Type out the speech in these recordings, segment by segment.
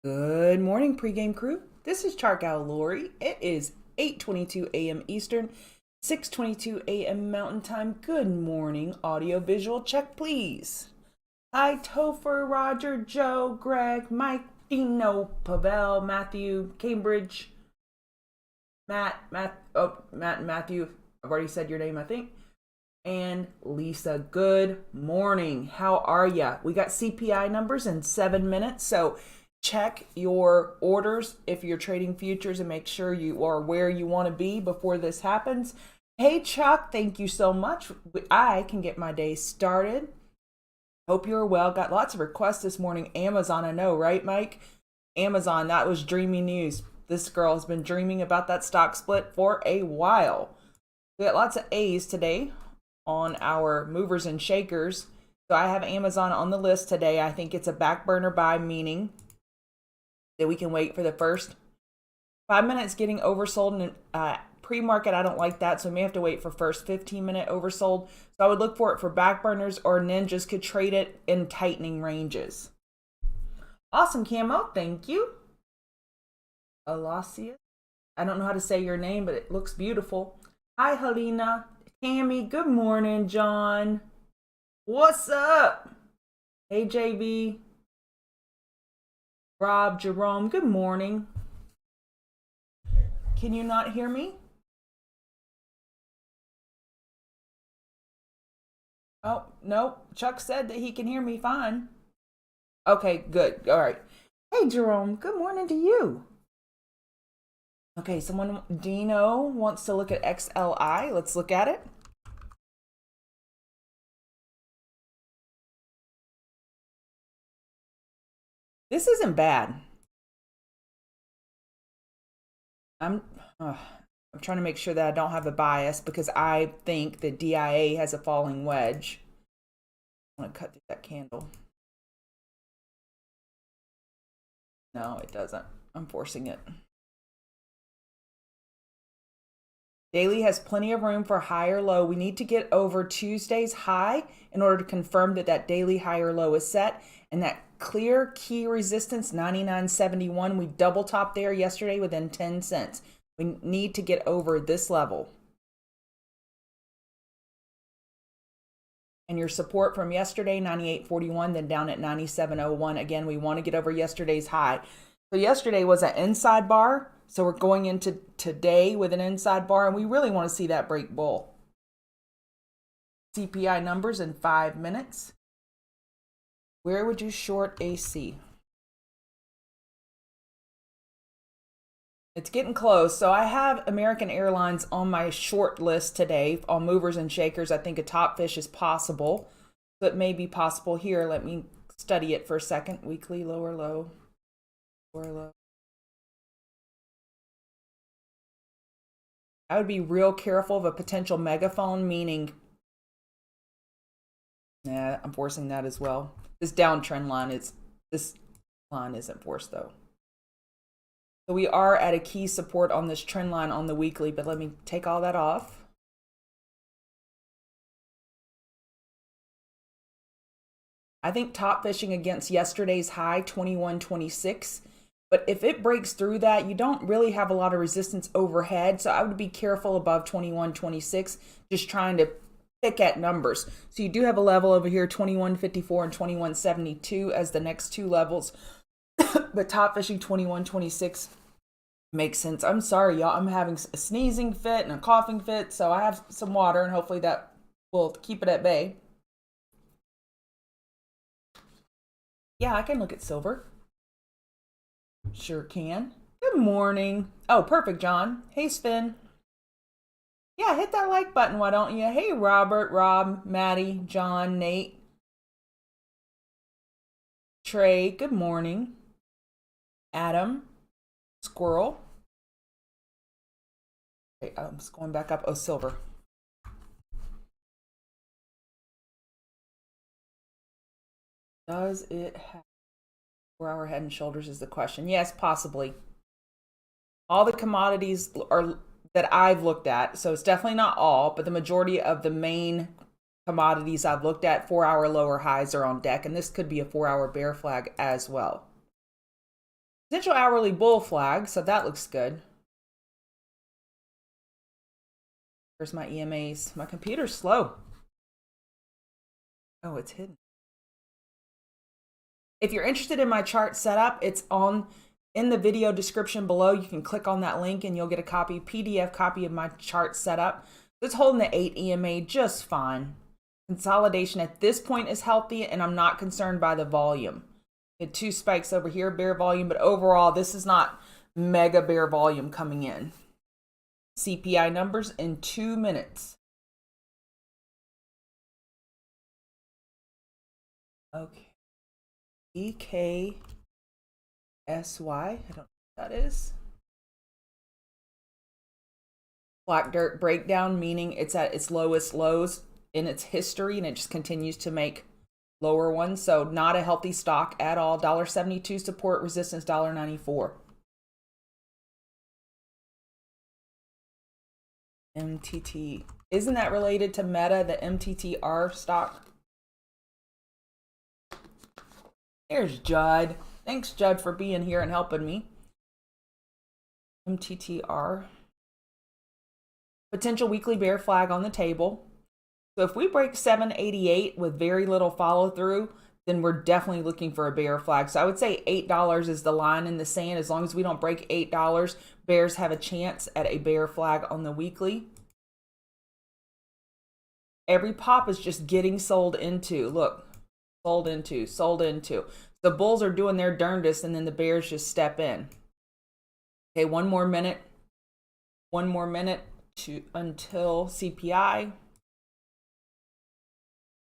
Good morning, pregame crew. This is Chart Gal Lori. It is 8:22 a.m. Eastern, 6:22 a.m. Mountain Time. Good morning, audio visual check, please. Hi, Topher, Roger, Joe, Greg, Mike, Dino, Pavel, Matthew, Cambridge, Matt, and Matthew. I've already said your name, I think. And Lisa, good morning. How are ya? We got CPI numbers in 7 minutes, so check your orders if you're trading futures and make sure you are where you want to be before this happens. Hey Chuck, thank you so much. I can get my day started. Hope you're well. Got lots of requests this morning. Amazon, I know, right, Mike? Amazon, that was dreamy news. This girl has been dreaming about that stock split for a while. We got lots of A's today on our movers and shakers. So I have Amazon on the list today. I think it's a back burner buy, meaning that we can wait for the first 5 minutes getting oversold in pre-market. I don't like that, so we may have to wait for first 15-minute oversold. So I would look for it for back burners, or ninjas could trade it in tightening ranges. Awesome, Camo. Thank you. Alasia. I don't know how to say your name, but it looks beautiful. Hi, Helena. Tammy. Good morning, John. What's up? Hey, JV. Rob, Jerome, good morning. Can you not hear me? Oh, no. Chuck said that he can hear me fine. Okay, good. All right. Hey, Jerome, good morning to you. Okay, Dino wants to look at XLI. Let's look at it. This isn't bad. I'm trying to make sure that I don't have a bias because I think that DIA has a falling wedge. I'm going to cut through that candle. No, it doesn't. I'm forcing it. Daily has plenty of room for high or low. We need to get over Tuesday's high in order to confirm that that daily high or low is set. And that clear key resistance, 99.71, we double topped there yesterday within 10 cents. We need to get over this level. And your support from yesterday, 98.41, then down at 97.01. Again, we want to get over yesterday's high. So yesterday was an inside bar. So we're going into today with an inside bar, and we really want to see that break bull. CPI numbers in 5 minutes. Where would you short AC? It's getting close. So I have American Airlines on my short list today on movers and shakers. I think a top fish is possible. So it may be possible here. Let me study it for a second. Weekly, lower low, lower low. I would be real careful of a potential megaphone, meaning, I'm forcing that as well. This downtrend line this line isn't forced though. So we are at a key support on this trend line on the weekly, but let me take all that off. I think top fishing against yesterday's high, 21.26. But if it breaks through that, you don't really have a lot of resistance overhead. So I would be careful above 21.26, just trying to pick at numbers. So you do have a level over here, 21.54 and 21.72 as the next two levels. But top fishing 21.26 makes sense. I'm sorry, y'all. I'm having a sneezing fit and a coughing fit. So I have some water, and hopefully that will keep it at bay. Yeah, I can look at silver. Sure can. Good morning. Oh, perfect, John. Hey, Sven. Yeah, hit that like button, why don't you? Hey, Robert, Rob, Maddie, John, Nate, Trey, good morning. Adam, Squirrel. Okay, I'm just going back up. Oh, silver. Does it have 4-hour head and shoulders is the question. Yes, possibly. All the commodities are that I've looked at, so it's definitely not all, but the majority of the main commodities I've looked at, 4-hour lower highs are on deck, and this could be a 4-hour bear flag as well. Potential hourly bull flag, so that looks good. Here's my EMAs. My computer's slow. Oh, it's hidden. If you're interested in my chart setup, it's in the video description below. You can click on that link and you'll get a PDF copy of my chart setup. It's holding the 8 EMA just fine. Consolidation at this point is healthy, and I'm not concerned by the volume. We had 2 spikes over here, bear volume, but overall, this is not mega bear volume coming in. CPI numbers in 2 minutes. Okay. EKSY, I don't know what that is. Black dirt breakdown, meaning it's at its lowest lows in its history, and it just continues to make lower ones. So not a healthy stock at all. $1.72 support, resistance $1.94. MTT. Isn't that related to Meta, the MTTR stock? There's Judd. Thanks, Judd, for being here and helping me. MTTR. Potential weekly bear flag on the table. So if we break 788 with very little follow through, then we're definitely looking for a bear flag. So I would say $8 is the line in the sand. As long as we don't break $8, bears have a chance at a bear flag on the weekly. Every pop is just getting sold into. Look, sold into, sold into. The bulls are doing their darndest, and then the bears just step in. Okay, one more minute. One more minute until CPI.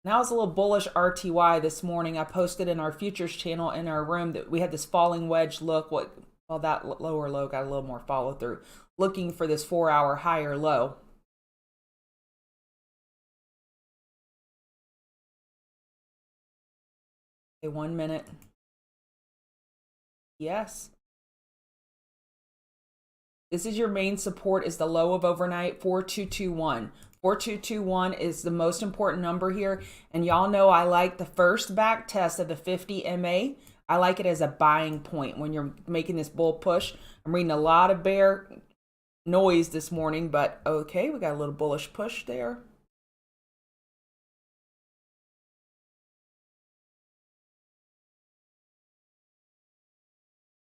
Now it's a little bullish RTY this morning. I posted in our futures channel in our room that we had this falling wedge look. Well, that lower low got a little more follow through. Looking for this 4-hour higher low. Okay, 1 minute. Yes. This is your main support, is the low of overnight, 4221. 4221 is the most important number here. And y'all know I like the first back test of the 50 MA. I like it as a buying point when you're making this bull push. I'm reading a lot of bear noise this morning, but okay, we got a little bullish push there.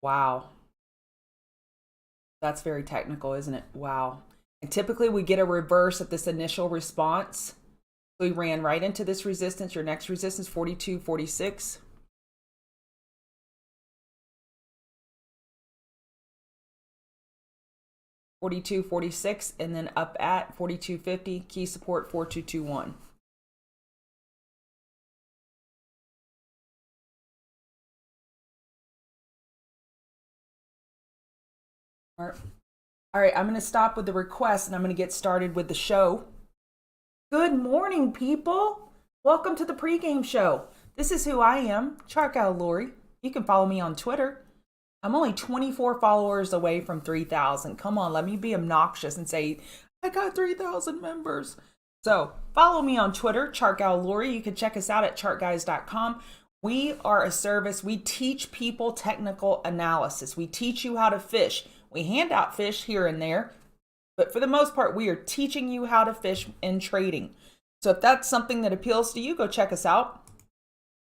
Wow. That's very technical, isn't it? Wow. And typically we get a reverse at this initial response. So we ran right into this resistance. Your next resistance, 42.46. $42.46, and then up at $42.50. Key support 4221. All right, I'm going to stop with the request and I'm going to get started with the show. Good morning, people. Welcome to the pregame show. This is who I am, Chart Gal Lori. You can follow me on Twitter. I'm only 24 followers away from 3,000. Come on, let me be obnoxious and say, I got 3,000 members. So follow me on Twitter, Chart Gal Lori. You can check us out at chartguys.com. We are a service. We teach people technical analysis. We teach you how to fish. We hand out fish here and there, but for the most part, we are teaching you how to fish in trading. So if that's something that appeals to you, go check us out.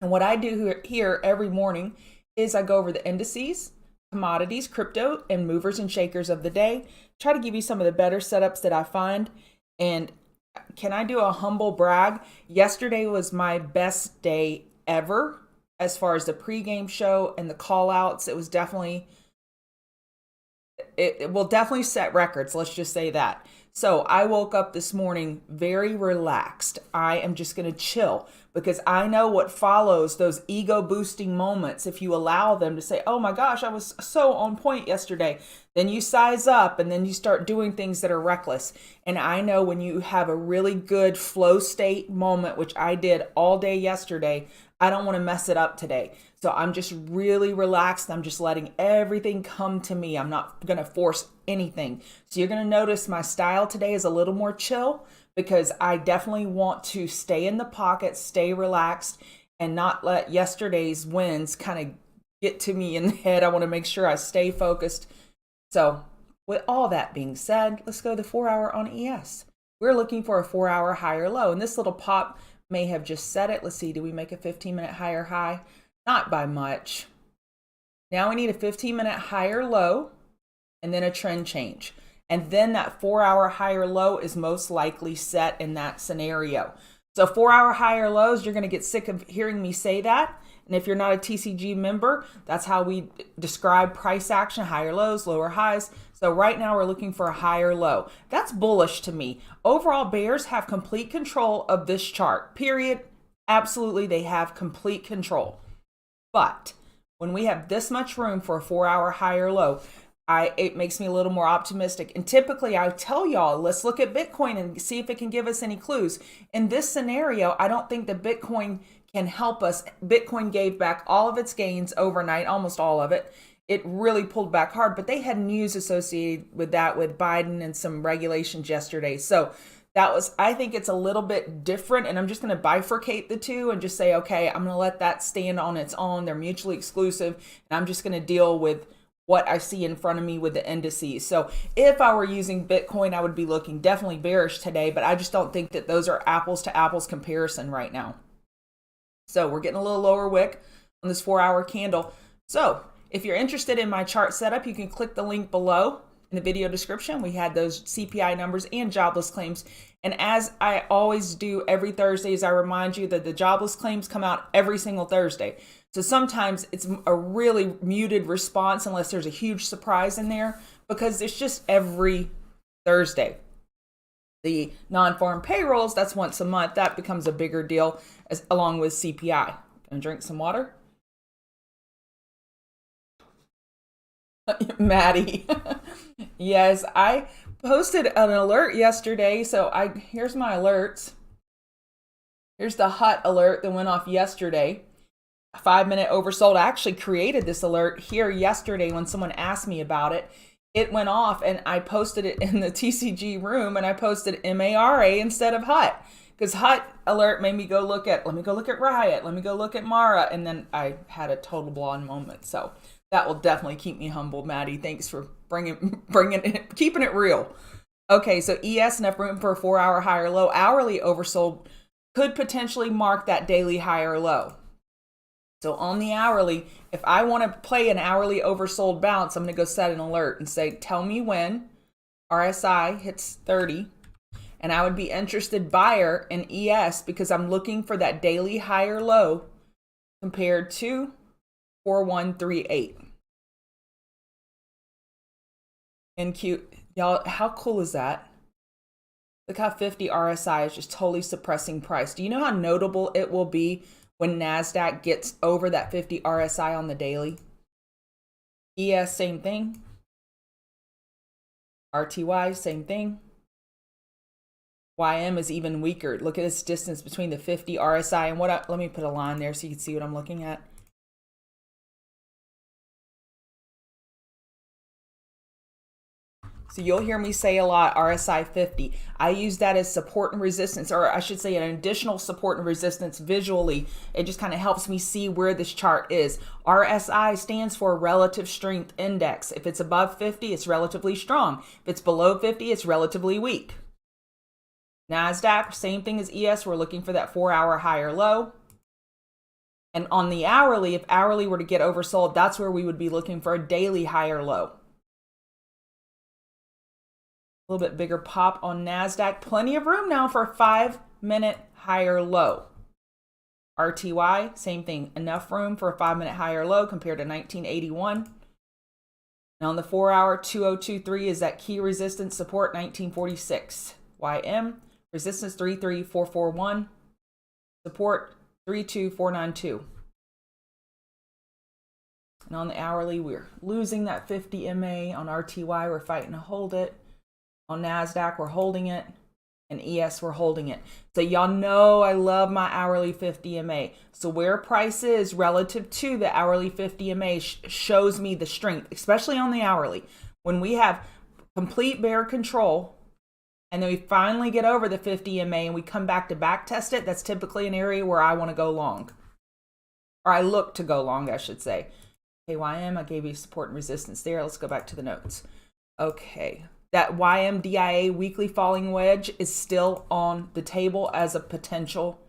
And what I do here every morning is I go over the indices, commodities, crypto, and movers and shakers of the day. Try to give you some of the better setups that I find. And can I do a humble brag? Yesterday was my best day ever as far as the pregame show and the call outs. It was definitely... It will definitely set records. Let's just say that. So I woke up this morning very relaxed. I am just going to chill because I know what follows those ego boosting moments. If you allow them to say, oh my gosh, I was so on point yesterday, then you size up and then you start doing things that are reckless. And I know when you have a really good flow state moment, which I did all day yesterday, I don't want to mess it up today. So I'm just really relaxed. I'm just letting everything come to me. I'm not going to force anything. So you're going to notice my style today is a little more chill because I definitely want to stay in the pocket, stay relaxed, and not let yesterday's wins kind of get to me in the head. I want to make sure I stay focused. So with all that being said, let's go to the 4-hour on ES. We're looking for a 4-hour higher low, and this little pop may have just set it. Let's see, do we make a 15-minute higher high? Not by much. Now we need a 15-minute higher low and then a trend change. And then that 4-hour higher low is most likely set in that scenario. So 4-hour higher lows, you're going to get sick of hearing me say that. And if you're not a TCG member, that's how we describe price action: higher lows, lower highs. So right now we're looking for a higher low. That's bullish to me. Overall, bears have complete control of this chart, period. Absolutely, they have complete control. But when we have this much room for a 4-hour higher low, it makes me a little more optimistic. And typically I tell y'all, let's look at Bitcoin and see if it can give us any clues. In this scenario, I don't think that Bitcoin can help us. Bitcoin gave back all of its gains overnight, almost all of it. It really pulled back hard, but they had news associated with that, with Biden and some regulations yesterday. So I think it's a little bit different, and I'm just going to bifurcate the two and just say, okay, I'm going to let that stand on its own. They're mutually exclusive, and I'm just going to deal with what I see in front of me with the indices. So if I were using Bitcoin, I would be looking definitely bearish today, but I just don't think that those are apples to apples comparison right now. So we're getting a little lower wick on this 4-hour candle. So if you're interested in my chart setup, you can click the link below in the video description. We had those CPI numbers and jobless claims. And as I always do every Thursday, I remind you that the jobless claims come out every single Thursday. So sometimes it's a really muted response unless there's a huge surprise in there, because it's just every Thursday. The non-farm payrolls, that's once a month. That becomes a bigger deal along with CPI. Gonna drink some water. Maddie. Yes, I posted an alert yesterday. So here's my alerts. Here's the hut alert that went off yesterday. 5-minute oversold. I actually created this alert here yesterday when someone asked me about it. It went off and I posted it in the TCG room, and I posted MARA instead of hut, because hut alert made me let me go look at Riot, let me go look at Mara, and then I had a total blonde moment. So that will definitely keep me humble, Maddie. Thanks for bringing it, keeping it real. Okay, so ES enough room for a 4-hour higher low. Hourly oversold could potentially mark that daily higher low. So on the hourly, if I want to play an hourly oversold bounce, I'm going to go set an alert and say, tell me when RSI hits 30. And I would be interested buyer in ES because I'm looking for that daily higher low compared to 4138. And cute. Y'all, how cool is that? Look how 50 RSI is just totally suppressing price. Do you know how notable it will be when NASDAQ gets over that 50 RSI on the daily? ES, same thing. RTY, same thing. YM is even weaker. Look at this distance between the 50 RSI and let me put a line there so you can see what I'm looking at. So you'll hear me say a lot, RSI 50. I use that as support and resistance, or I should say an additional support and resistance visually. It just kind of helps me see where this chart is. RSI stands for Relative Strength Index. If it's above 50, it's relatively strong. If it's below 50, it's relatively weak. NASDAQ, same thing as ES. We're looking for that 4-hour higher low. And on the hourly, if hourly were to get oversold, that's where we would be looking for a daily higher low. A little bit bigger pop on NASDAQ. Plenty of room now for a 5-minute higher low. RTY, same thing. Enough room for a 5-minute higher low compared to 1981. And on the 4-hour, 2023 is that key resistance support, 1946. YM, resistance 33441. Support 32492. And on the hourly, we're losing that 50 MA. On RTY, we're fighting to hold it. On NASDAQ, we're holding it. And ES, we're holding it. So y'all know I love my hourly 50 MA. So where price is relative to the hourly 50 MA shows me the strength, especially on the hourly. When we have complete bear control, and then we finally get over the 50 MA and we come back to back test it, that's typically an area where I want to go long. Or I look to go long, I should say. KYM, I gave you support and resistance there. Let's go back to the notes. Okay, that YMDIA weekly falling wedge is still on the table as a potential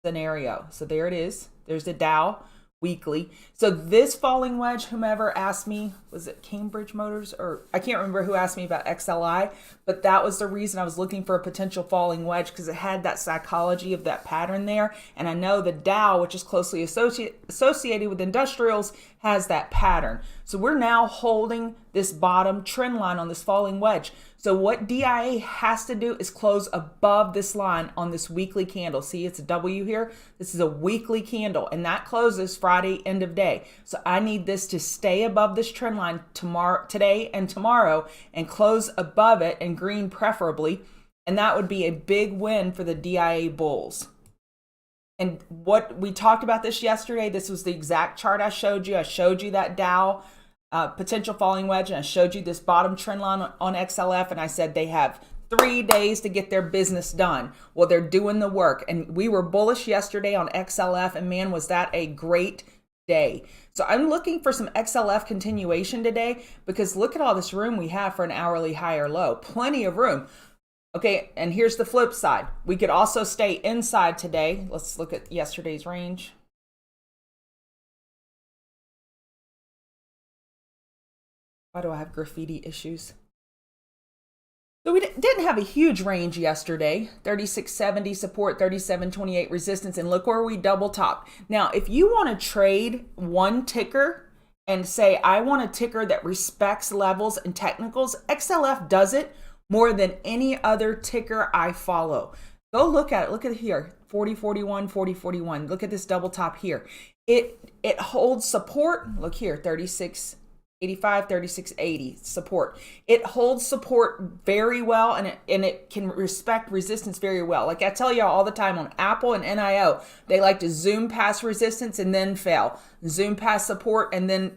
scenario. So there it is. There's the Dow weekly. So this falling wedge, whomever asked me, was it Cambridge Motors, or I can't remember who asked me about XLI, but that was the reason I was looking for a potential falling wedge, because it had that psychology of that pattern there. And I know the Dow, which is closely associated with industrials, has that pattern. So we're now holding this bottom trend line on this falling wedge. So what DIA has to do is close above this line on this weekly candle. See, it's a W here. This is a weekly candle, and that closes Friday end of day. So I need this to stay above this trend line today and tomorrow, and close above it, and green preferably. And that would be a big win for the DIA bulls. And what we talked about this yesterday, this was the exact chart I showed you. I showed you that Dow potential falling wedge, and I showed you this bottom trend line on XLF, and I said they have 3 days to get their business done. Well, they're doing the work, and we were bullish yesterday on XLF, and man, was that a great day. So I'm looking for some XLF continuation today, because look at all this room we have for an hourly high or low. Plenty of room. Okay, and here's the flip side. We could also stay inside today. Let's look at yesterday's range. Why do I have graffiti issues? So we didn't have a huge range yesterday. 3670 support, 3728 resistance, and look where we double topped. Now, if you want to trade one ticker and say, I want a ticker that respects levels and technicals, XLF does it more than any other ticker I follow. Go look at it. Look at it here. 4041, 4041. Look at this double top here. It holds support. Look here, 3685, 3680 support. It holds support very well, and it can respect resistance very well. Like I tell y'all all the time on Apple and NIO, they like to zoom past resistance and then fail. Zoom past support and then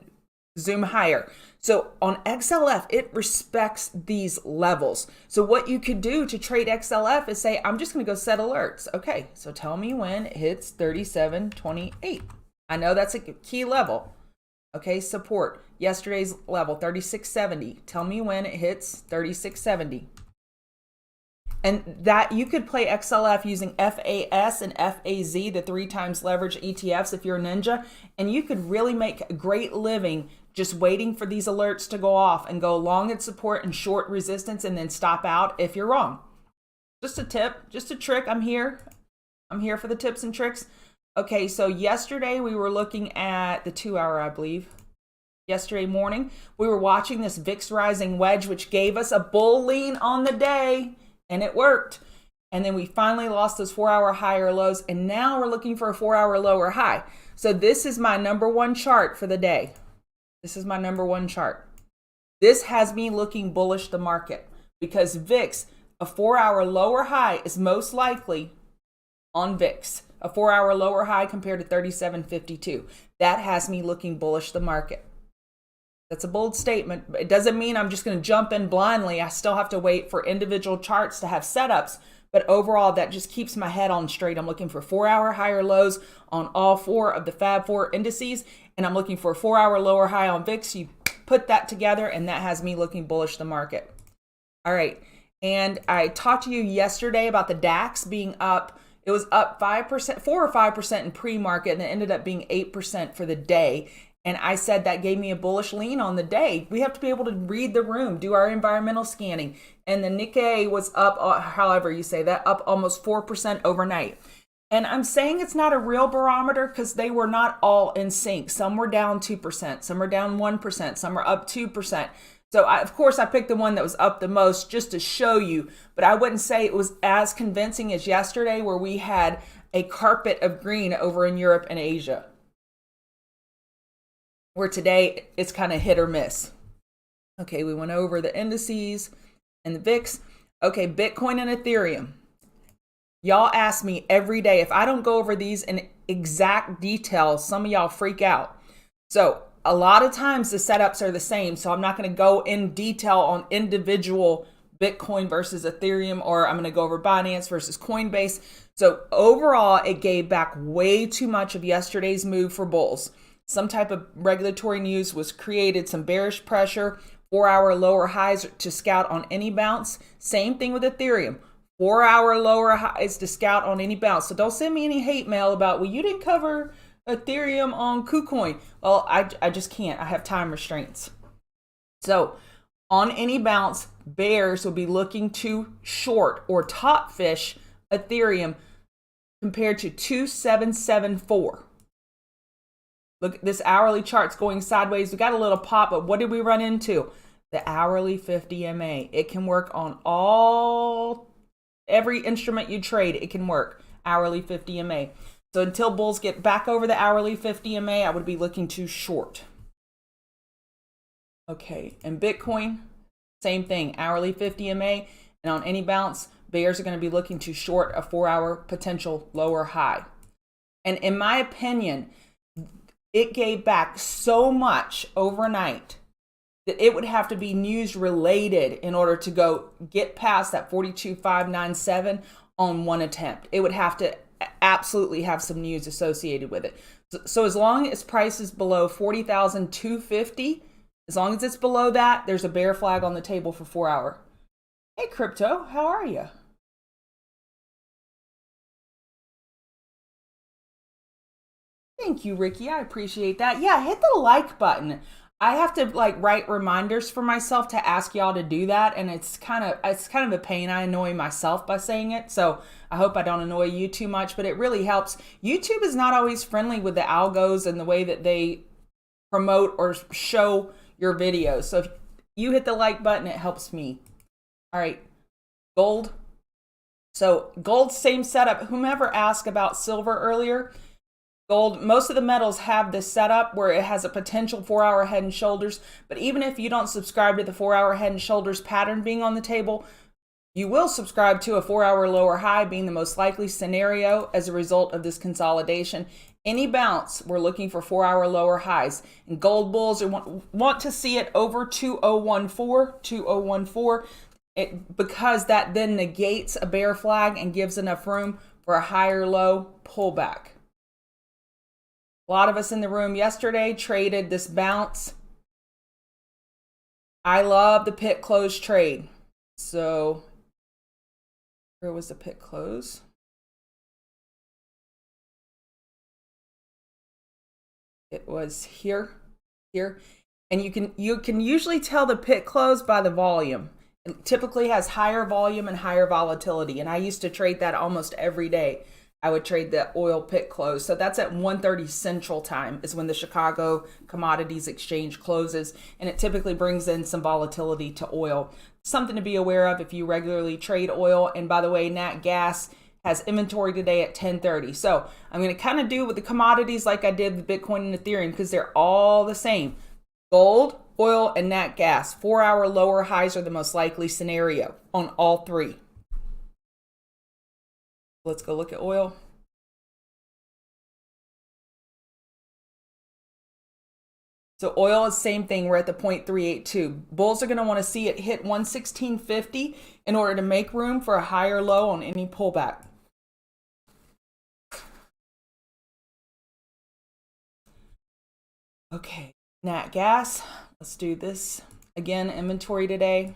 zoom higher. So on XLF, it respects these levels. So what you could do to trade XLF is say, I'm just going to go set alerts. Okay, so tell me when it hits 3728. I know that's a key level. Okay, support. Yesterday's level, 3670. Tell me when it hits 3670. And that you could play XLF using FAS and FAZ, the 3 times leverage ETFs if you're a ninja, and you could really make a great living just waiting for these alerts to go off and go long at support and short resistance, and then stop out if you're wrong. Just a tip, just a trick. I'm here for the tips and tricks. Okay, so yesterday we were looking at the 2 hour, I believe. Yesterday morning, we were watching this VIX rising wedge, which gave us a bull lean on the day, and it worked. And then we finally lost those 4 hour high or lows, and now we're looking for a 4 hour low or high. So this is my number one chart for the day. This is my number one chart. This has me looking bullish the market, because VIX, a 4 hour lower high is most likely on VIX. A 4 hour lower high compared to 3752. That has me looking bullish the market. That's a bold statement. It doesn't mean I'm just going to jump in blindly. I still have to wait for individual charts to have setups. But overall, that just keeps my head on straight. I'm looking for 4 hour higher lows on all 4 of the Fab 4 indices. And I'm looking for a 4 hour lower high on VIX. You put that together, and that has me looking bullish the market. All right. And I talked to you yesterday about the DAX being up. It was up 5%, 4 or 5% in pre-market, and it ended up being 8% for the day. And I said that gave me a bullish lean on the day. We have to be able to read the room, do our environmental scanning. And the Nikkei was up, however you say that, up almost 4% overnight. And I'm saying it's not a real barometer because they were not all in sync. Some were down 2%, some were down 1%, some were up 2%. So of course I picked the one that was up the most just to show you, but I wouldn't say it was as convincing as yesterday, where we had a carpet of green over in Europe and Asia, where today it's kind of hit or miss. Okay, we went over the indices and the VIX. Okay, Bitcoin and Ethereum. Y'all ask me every day. If I don't go over these in exact detail, some of y'all freak out. So a lot of times the setups are the same, so I'm not going to go in detail on individual Bitcoin versus Ethereum, or I'm going to go over Binance versus Coinbase. So overall, it gave back way too much of yesterday's move for bulls. some type of regulatory news was created, some bearish pressure, 4-hour lower highs to scout on any bounce. Same thing with Ethereum. 4-hour lower highs to scout on any bounce. So don't send me any hate mail about, well, you didn't cover Ethereum on KuCoin. Well, I just can't. I have time restraints. So on any bounce, bears will be looking to short or top fish Ethereum compared to 2774. Look, this hourly chart's going sideways. We got a little pop, but what did we run into? The hourly 50 MA. It can work on every instrument you trade. It can work. Hourly 50 MA. So until bulls get back over the hourly 50 MA, I would be looking to short. Okay, and Bitcoin, same thing. Hourly 50 MA. And on any bounce, bears are going to be looking to short a 4-hour potential lower high. And in my opinion, it gave back so much overnight that it would have to be news related in order to go get past that 42,597 on one attempt. It would have to absolutely have some news associated with it. So as long as price is below 40,250, as long as it's below that, there's a bear flag on the table for 4-hour. Hey, crypto, how are you? Thank you, Ricky. I appreciate that. Yeah, hit the like button. I have to write reminders for myself to ask y'all to do that, and it's kind of a pain. I annoy myself by saying it, so I hope I don't annoy you too much, but it really helps. YouTube is not always friendly with the algos and the way that they promote or show your videos. So if you hit the like button, it helps me. All right, gold. So gold, same setup. Whomever asked about silver earlier, gold, most of the metals have this setup where it has a potential 4-hour head and shoulders. But even if you don't subscribe to the 4-hour head and shoulders pattern being on the table, you will subscribe to a 4-hour lower high being the most likely scenario as a result of this consolidation. Any bounce, we're looking for 4-hour lower highs. And gold bulls want to see it over 2014, because that then negates a bear flag and gives enough room for a higher low pullback. A lot of us in the room yesterday traded this bounce. I love the pit close trade. So where was the pit close? It was here. And you can usually tell the pit close by the volume. It typically has higher volume and higher volatility. And I used to trade that almost every day. I would trade the oil pit close. So that's at 1:30 Central Time is when the Chicago Commodities Exchange closes. And it typically brings in some volatility to oil. Something to be aware of if you regularly trade oil. And by the way, Nat Gas has inventory today at 10:30. So I'm going to kind of do with the commodities like I did with Bitcoin and Ethereum because they're all the same. Gold, oil, and Nat Gas. 4-hour lower highs are the most likely scenario on all three. Let's go look at oil. So oil is the same thing. We're at the 0.382. Bulls are going to want to see it hit 116.50 in order to make room for a higher low on any pullback. Okay, Nat Gas. Let's do this. Again, inventory today.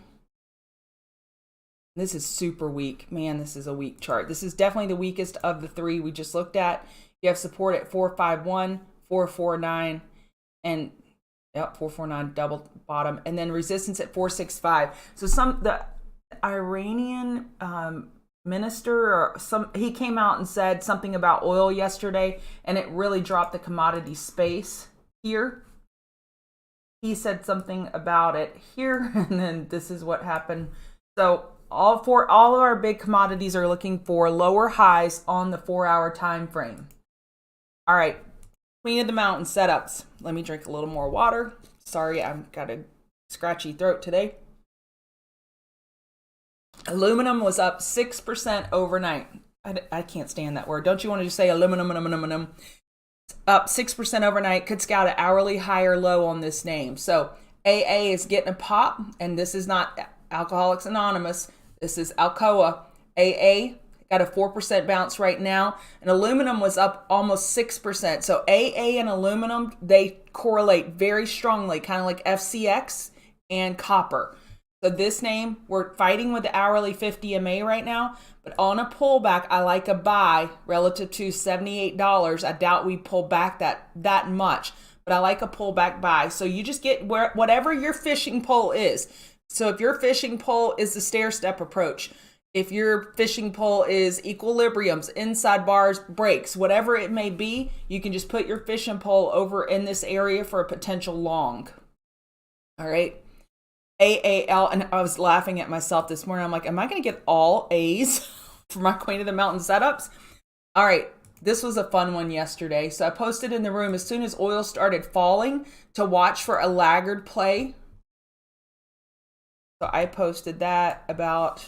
This is super weak. Man, this is a weak chart. This is definitely the weakest of the three we just looked at. You have support at 451, 449, and 449 double bottom, and then resistance at 465. So the Iranian minister or he came out and said something about oil yesterday, and it really dropped the commodity space here. He said something about it here, and then this is what happened. So all of our big commodities are looking for lower highs on the 4-hour time frame. All right, Queen of the Mountain setups. Let me drink a little more water. Sorry, I've got a scratchy throat today. Aluminum was up 6% overnight. I can't stand that word. Don't you want to just say aluminum? Up 6% overnight. Could scout an hourly higher low on this name. So AA is getting a pop, and this is not Alcoholics Anonymous. This is Alcoa. AA got a 4% bounce right now, and aluminum was up almost 6%. So AA and aluminum, they correlate very strongly, kind of like FCX and copper. So this name, we're fighting with the hourly 50 MA right now, but on a pullback, I like a buy relative to $78. I doubt we pull back that much, but I like a pullback buy. So you just get whatever your fishing pole is. So if your fishing pole is the stair step approach, if your fishing pole is equilibriums, inside bars, breaks, whatever it may be, you can just put your fishing pole over in this area for a potential long. All right. AAL, and I was laughing at myself this morning. I'm like, am I going to get all A's for my Queen of the Mountain setups? All right, this was a fun one yesterday. So I posted in the room as soon as oil started falling to watch for a laggard play. So I posted that about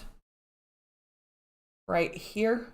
right here.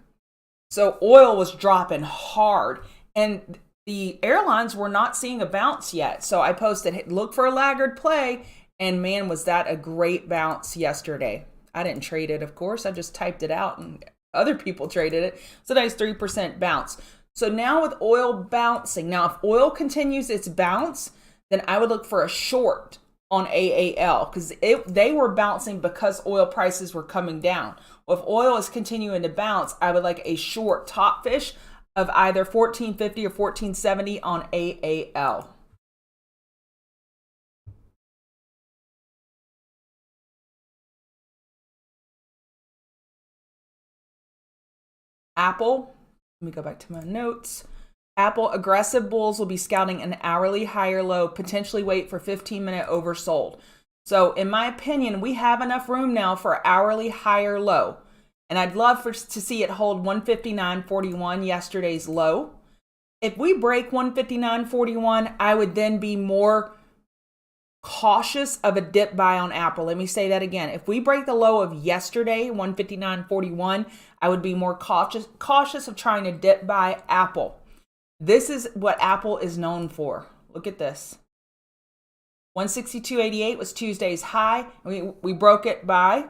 So oil was dropping hard, and the airlines were not seeing a bounce yet. So I posted, look for a laggard play. And man, was that a great bounce yesterday. I didn't trade it, of course. I just typed it out and other people traded it. It's a nice 3% bounce. So now with oil bouncing, now if oil continues its bounce, then I would look for a short on AAL because they were bouncing because oil prices were coming down. Well, if oil is continuing to bounce, I would like a short top fish of either 1450 or 1470 on AAL. Apple, let me go back to my notes. Apple, aggressive bulls will be scouting an hourly higher low, potentially wait for 15-minute oversold. So in my opinion, we have enough room now for hourly higher low. And I'd love to see it hold 159.41, yesterday's low. If we break 159.41, I would then be more cautious of a dip buy on Apple. Let me say that again. If we break the low of yesterday, 159.41, I would be more cautious of trying to dip buy Apple. This is what Apple is known for. Look at this. 162.88 was Tuesday's high. We broke it by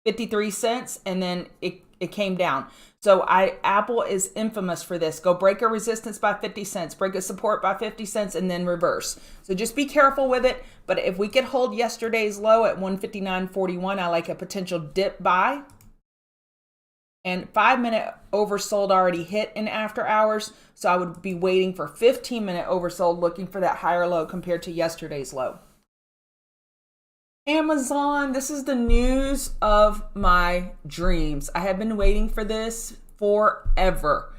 53 cents and then it came down. So Apple is infamous for this. Go break a resistance by 50 cents, break a support by 50 cents, and then reverse. So just be careful with it. But if we could hold yesterday's low at 159.41, I like a potential dip buy. And 5-minute oversold already hit in after hours. So I would be waiting for 15-minute oversold, looking for that higher low compared to yesterday's low. Amazon, this is the news of my dreams. I have been waiting for this forever.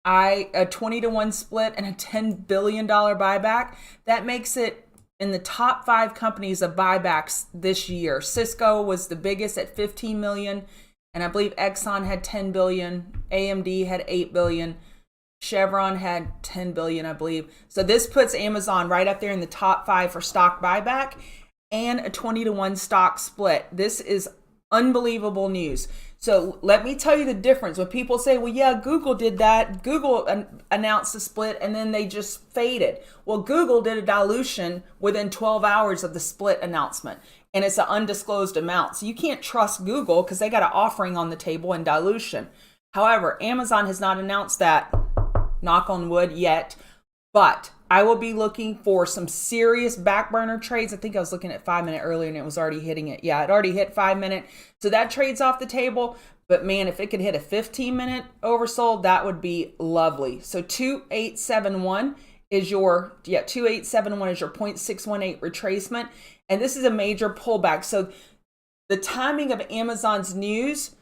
A 20-to-1 split and a $10 billion buyback. That makes it in the top 5 companies of buybacks this year. Cisco was the biggest at 15 million. And I believe Exxon had 10 billion. AMD had 8 billion. Chevron had 10 billion, I believe. So this puts Amazon right up there in the top 5 for stock buyback and a 20-to-1 stock split. This is unbelievable news. So let me tell you the difference. When people say, well, yeah, Google did that. Google announced a split and then they just faded. Well, Google did a dilution within 12 hours of the split announcement. And it's an undisclosed amount. So you can't trust Google because they got an offering on the table and dilution. However, Amazon has not announced that, knock on wood, yet. But I will be looking for some serious back burner trades. I think I was looking at 5-minute earlier and it was already hitting it. Yeah, it already hit 5-minute. So that trade's off the table. But man, if it could hit a 15-minute oversold, that would be lovely. So 2871 is your 2871 is your 0.618 retracement. And this is a major pullback. So the timing of Amazon's news,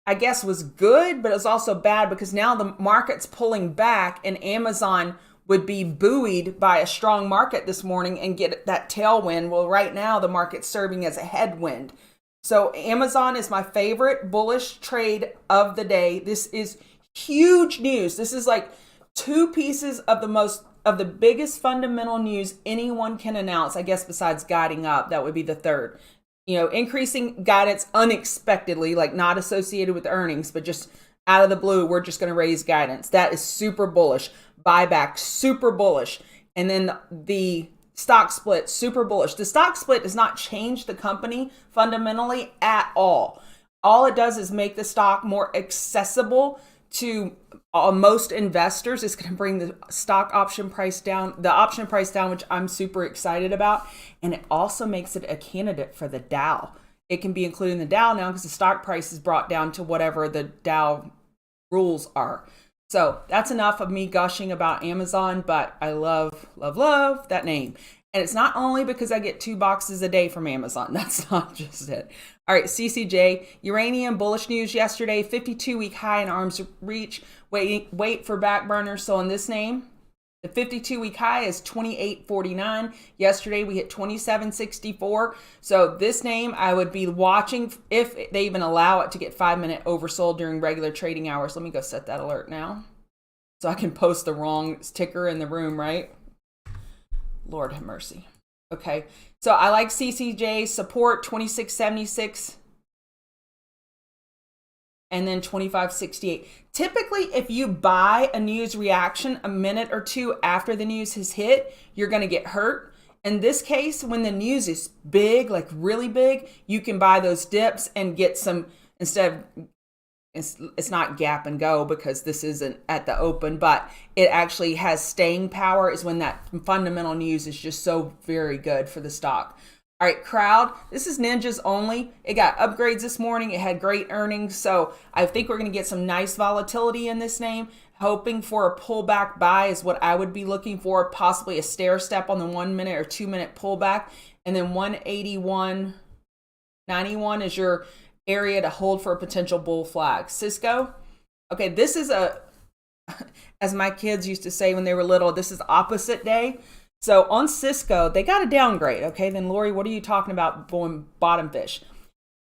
I guess, was good, but it was also bad because now the market's pulling back and Amazon would be buoyed by a strong market this morning and get that tailwind. Well, right now the market's serving as a headwind. So Amazon is my favorite bullish trade of the day. This is huge news. This is like 2 pieces of the biggest fundamental news anyone can announce, I guess, besides guiding up. That would be the third. Increasing guidance unexpectedly, like not associated with earnings, but just out of the blue, we're just going to raise guidance. That is super bullish. Buyback, super bullish. And then the stock split, super bullish. The stock split does not change the company fundamentally at all. all it does is make the stock more accessible to most investors. It's going to bring the stock option price down, which I'm super excited about. And it also makes it a candidate for the Dow. It can be included in the Dow now because the stock price is brought down to whatever the Dow rules are. So that's enough of me gushing about Amazon, but I love that name. And it's not only because I get 2 boxes a day from Amazon. That's not just it. All right, CCJ, uranium bullish news yesterday, 52-week high in arm's reach. Wait for back burner. So in this name, the 52-week high is 28.49. Yesterday we hit 27.64. So this name I would be watching if they even allow it to get 5-minute oversold during regular trading hours. Let me go set that alert now so I can post the wrong ticker in the room, right? Lord have mercy. Okay, so I like CCJ support 26.76 and then 25.68. Typically, if you buy a news reaction a minute or two after the news has hit, you're going to get hurt. In this case, when the news is big, like really big, you can buy those dips and get some, instead of, it's not gap and go because this isn't at the open, but it actually has staying power is when that fundamental news is just so very good for the stock. All right, crowd, this is Ninjas only. It got upgrades this morning. It had great earnings. So I think we're going to get some nice volatility in this name. Hoping for a pullback buy is what I would be looking for. Possibly a stair step on the 1 minute or 2 minute pullback. And then 181.91 is your area to hold for a potential bull flag. Cisco. Okay, this is as my kids used to say when they were little, this is opposite day. So on Cisco, they got a downgrade. Okay, then Lori, what are you talking about going bottom fish?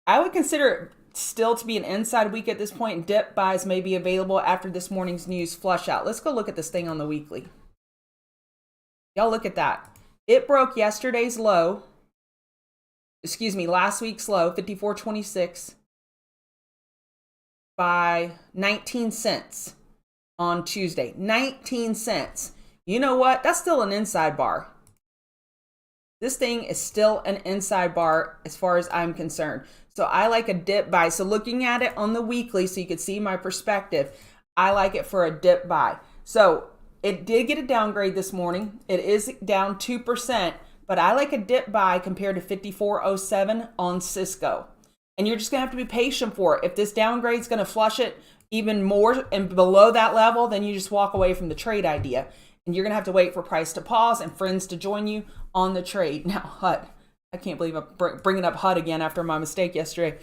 I would consider it still to be an inside week at this point. Dip buys may be available after this morning's news flush out. Let's go look at this thing on the weekly. Y'all look at that. It broke yesterday's low. Last week's low, 54.26 by 19 cents on Tuesday. 19 cents. You know what? That's still an inside bar. This thing is still an inside bar as far as I'm concerned. So I like a dip buy. So looking at it on the weekly so you could see my perspective, I like it for a dip buy. So it did get a downgrade this morning. It is down 2%, but I like a dip buy compared to 54.07 on Cisco. And you're just going to have to be patient for it. If this downgrade is going to flush it even more and below that level, then you just walk away from the trade idea. And you're going to have to wait for price to pause and friends to join you on the trade. Now, HUD. I can't believe I'm bringing up HUD again after my mistake yesterday.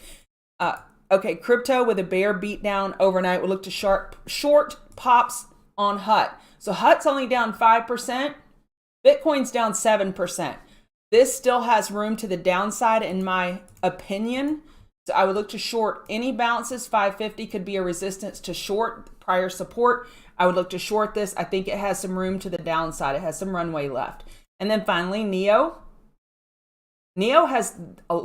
Okay, crypto with a bear beatdown overnight. We'll look to short pops on HUD. So HUD's only down 5%. Bitcoin's down 7%. This still has room to the downside in my opinion. So I would look to short any bounces. 550 could be a resistance to short prior support. I would look to short this. I think it has some room to the downside. It has some runway left. And then finally, NEO. NEO has a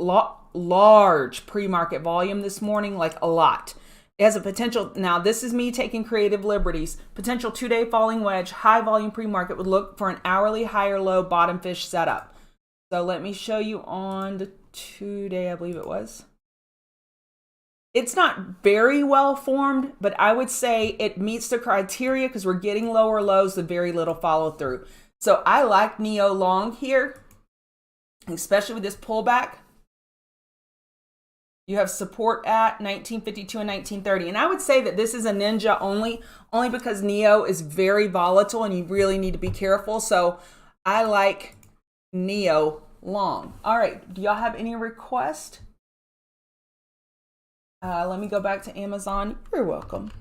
large pre-market volume this morning, like a lot. It has a potential, now this is me taking creative liberties, potential 2-day falling wedge, high volume pre-market would look for an hourly higher low bottom fish setup. So let me show you on the 2-day, I believe it was. It's not very well formed, but I would say it meets the criteria because we're getting lower lows with very little follow through. So I like NEO long here, especially with this pullback. You have support at 1952 and 1930. And I would say that this is a ninja only because NEO is very volatile and you really need to be careful. So I like NEO long. All right. Do y'all have any requests? Let me go back to Amazon. You're welcome.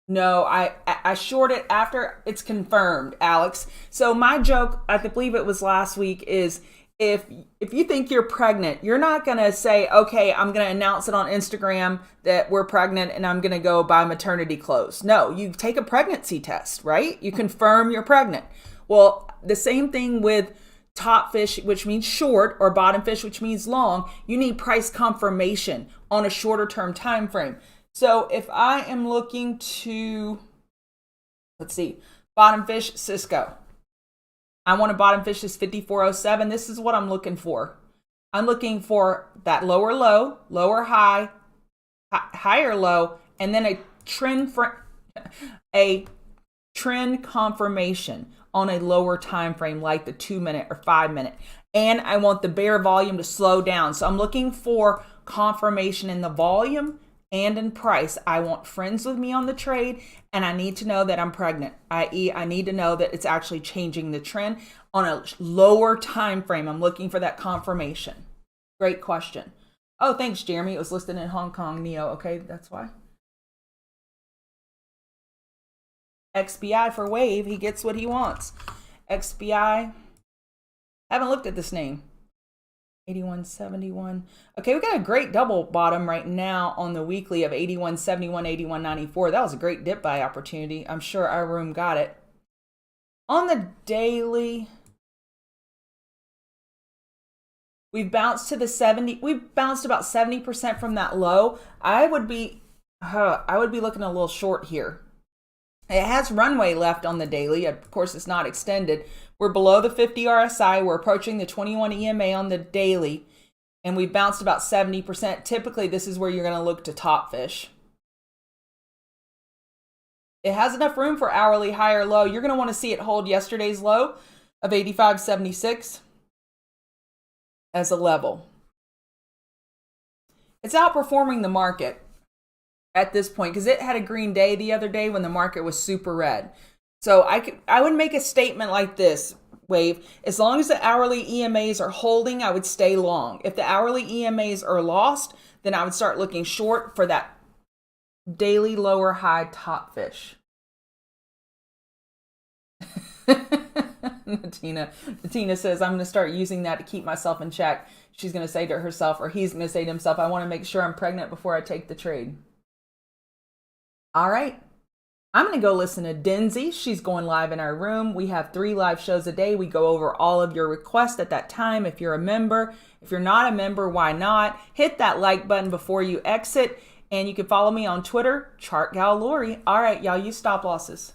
No, I shorted after it's confirmed, Alex. So my joke, I believe it was last week, is if you think you're pregnant, you're not going to say, okay, I'm going to announce it on Instagram that we're pregnant and I'm going to go buy maternity clothes. No, you take a pregnancy test, right? You confirm you're pregnant. Well, the same thing with top fish, which means short, or bottom fish, which means long. You need price confirmation on a shorter term time frame. So if I am looking to, let's see, bottom fish Cisco. I want to bottom fish this 54.07. This is what I'm looking for. I'm looking for that lower low, lower high, higher low, and then a trend confirmation on a lower time frame like the 2-minute or 5-minute. And I want the bear volume to slow down. So I'm looking for confirmation in the volume and in price. I want friends with me on the trade, and I need to know that I'm pregnant, i.e. I need to know that it's actually changing the trend on a lower time frame. I'm looking for that confirmation. Great question. Oh, thanks, Jeremy. It was listed in Hong Kong Neo. Okay, that's why. XBI for Wave. He gets what he wants. XBI. Haven't looked at this name. 81.71. Okay, we got a great double bottom right now on the weekly of 81.71, 81.94. That was a great dip buy opportunity. I'm sure our room got it. On the daily, we've bounced to the 70. We've bounced about 70% from that low. I would be looking a little short here. It has runway left on the daily. Of course, it's not extended. We're below the 50 RSI. We're approaching the 21 EMA on the daily, and we bounced about 70%. Typically, this is where you're going to look to top fish. It has enough room for hourly high or low. You're going to want to see it hold yesterday's low of 85.76 as a level. It's outperforming the market at this point because it had a green day the other day when the market was super red. So I would make a statement like this, Wave. As long as the hourly EMAs are holding, I would stay long. If the hourly EMAs are lost, then I would start looking short for that daily lower high top fish. Natina says, I'm going to start using that to keep myself in check. She's going to say to herself, or he's going to say to himself, I want to make sure I'm pregnant before I take the trade. All right. I'm going to go listen to Denzi. She's going live in our room. We have 3 live shows a day. We go over all of your requests at that time. If you're a member, if you're not a member, why not? Hit that like button before you exit. And you can follow me on Twitter, ChartGalLori. All right, y'all, use stop losses.